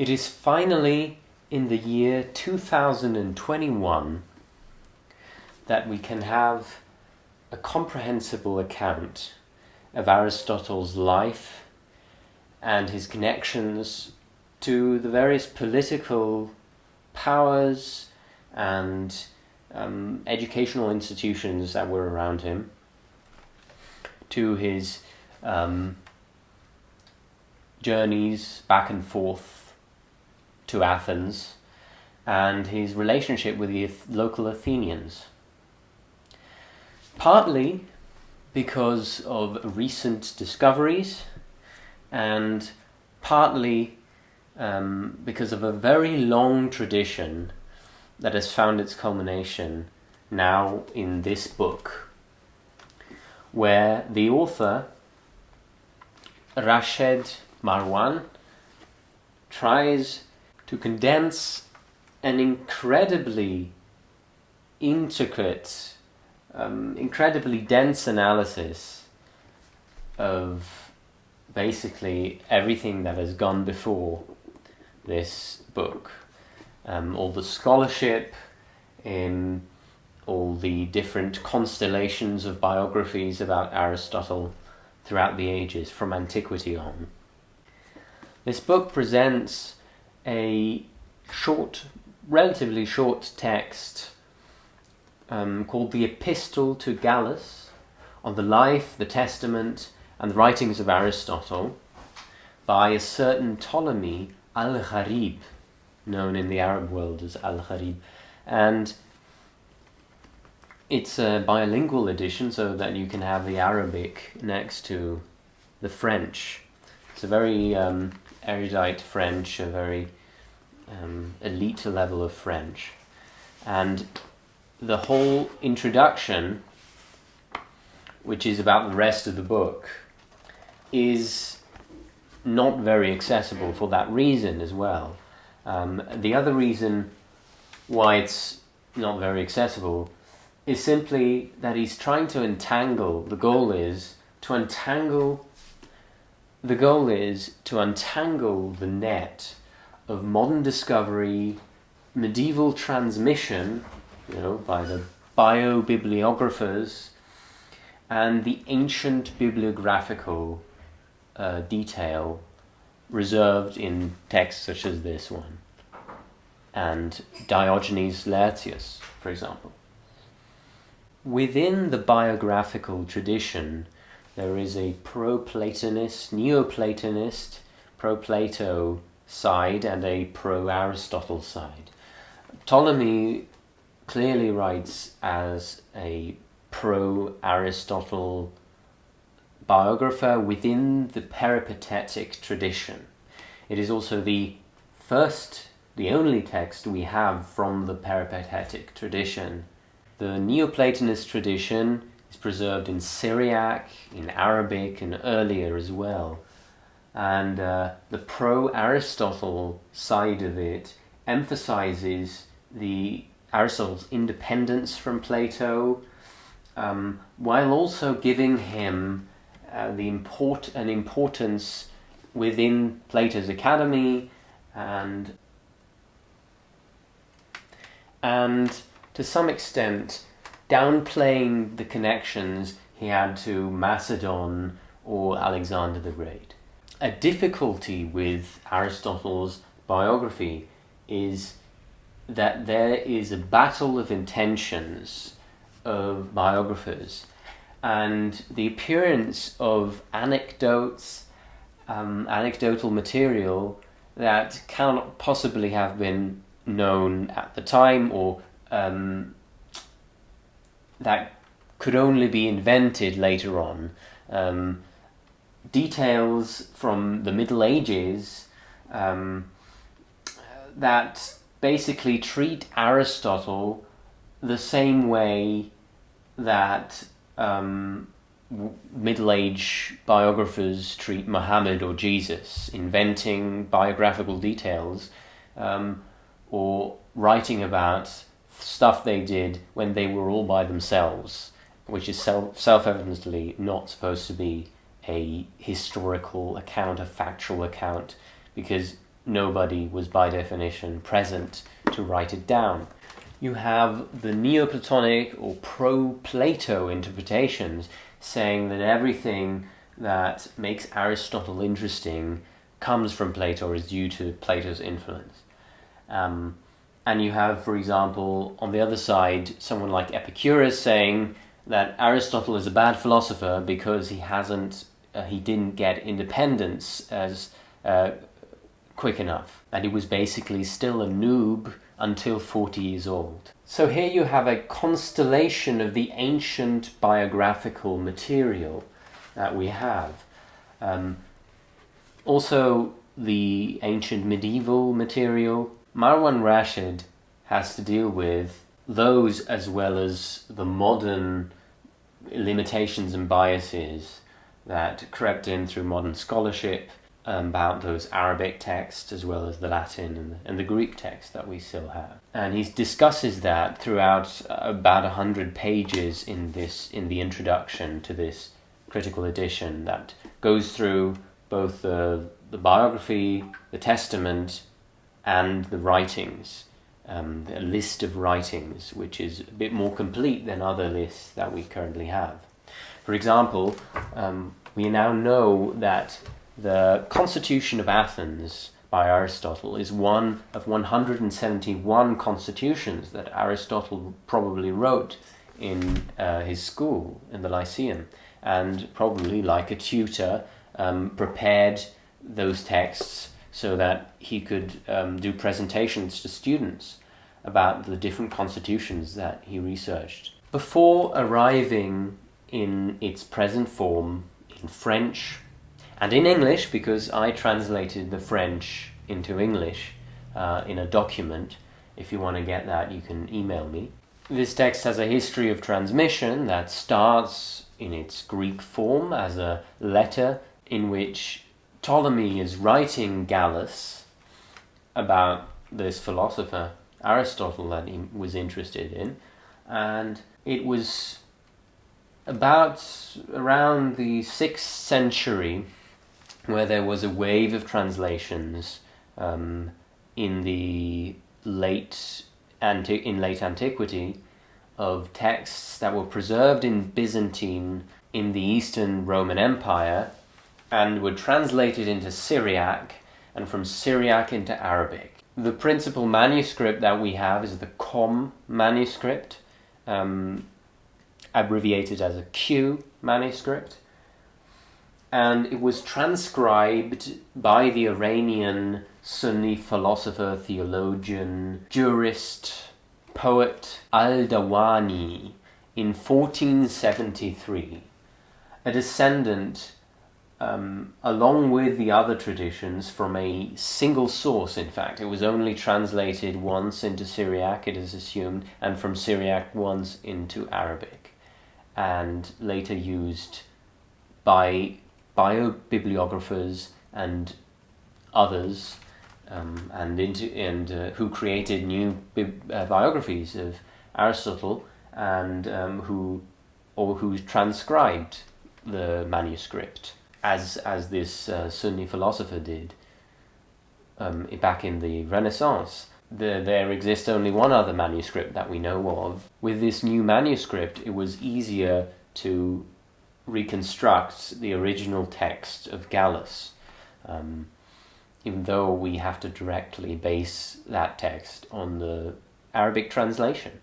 It is finally in the year 2021 that we can have a comprehensible account of Aristotle's life and his connections to the various political powers and educational institutions that were around him, to his journeys back and forth to Athens, and his relationship with the local Athenians. Partly because of recent discoveries, and partly because of a very long tradition that has found its culmination now in this book, where the author, Rashed Marwan, tries to condense an incredibly intricate, incredibly dense analysis of basically everything that has gone before this book. All the scholarship in all the different constellations of biographies about Aristotle throughout the ages, from antiquity on. This book presents a relatively short text called the Epistle to Gallus, on the life, the testament, and the writings of Aristotle by a certain Ptolémée Al-Gharīb, known in the Arab world as Al-Gharīb. And it's a bilingual edition, so that you can have the Arabic next to the French. It's a very erudite French, a very elite level of French. And the whole introduction, which is about the rest of the book, is not very accessible for that reason as well. The other reason why it's not very accessible is simply that he's trying to untangle, the goal is to untangle the net of modern discovery, medieval transmission, by the bio-bibliographers, and the ancient bibliographical detail reserved in texts such as this one, and Diogenes Laertius, for example. Within the biographical tradition, there is a pro-Platonist, Neoplatonist, pro-Plato side and a pro-Aristotle side. Ptolemy clearly writes as a pro-Aristotle biographer within the peripatetic tradition. It is also the only text we have from the peripatetic tradition. The Neoplatonist tradition is preserved in Syriac, in Arabic, and earlier as well. And the pro-Aristotle side of it emphasizes Aristotle's independence from Plato, while also giving him an importance within Plato's academy, and to some extent downplaying the connections he had to Macedon or Alexander the Great. A difficulty with Aristotle's biography is that there is a battle of intentions of biographers, and the appearance of anecdotal material that cannot possibly have been known at the time, or that could only be invented later on. Details from the Middle Ages that basically treat Aristotle the same way that Middle Age biographers treat Muhammad or Jesus, inventing biographical details or writing about stuff they did when they were all by themselves, which is self-evidently not supposed to be a historical account, a factual account, because nobody was by definition present to write it down. You have the Neoplatonic or pro-Plato interpretations saying that everything that makes Aristotle interesting comes from Plato or is due to Plato's influence. And you have, for example, on the other side, someone like Epicurus saying that Aristotle is a bad philosopher because he didn't get independence as quick enough, and he was basically still a noob until 40 years old. So here you have a constellation of the ancient biographical material that we have. Also the ancient medieval material. Marwan Rashed has to deal with those as well as the modern limitations and biases that crept in through modern scholarship about those Arabic texts as well as the Latin and the Greek text that we still have. And he discusses that throughout about 100 pages in the introduction to this critical edition that goes through both the biography, the testament, and the writings, a list of writings, which is a bit more complete than other lists that we currently have. For example, we now know that the Constitution of Athens by Aristotle is one of 171 constitutions that Aristotle probably wrote in his school, in the Lyceum, and probably, like a tutor, prepared those texts so that he could do presentations to students about the different constitutions that he researched. Before arriving in its present form in French and in English, because I translated the French into English in a document. If you want to get that, you can email me. This text has a history of transmission that starts in its Greek form as a letter in which Ptolemy is writing Gallus about this philosopher, Aristotle, that he was interested in. And it was about around the 6th century where there was a wave of translations in late antiquity of texts that were preserved in Byzantine in the Eastern Roman Empire and were translated into Syriac and from Syriac into Arabic. The principal manuscript that we have is the Com manuscript, abbreviated as a Q manuscript, and it was transcribed by the Iranian Sunni philosopher, theologian, jurist, poet Al-Dawani in 1473, a descendant, along with the other traditions, from a single source. In fact, it was only translated once into Syriac, it is assumed, and from Syriac once into Arabic, and later used by biobibliographers and others, who created new biographies of Aristotle, and who transcribed the manuscript, as this Sunni philosopher did back in the Renaissance. There exists only one other manuscript that we know of. With this new manuscript, it was easier to reconstruct the original text of Gallus, even though we have to directly base that text on the Arabic translation.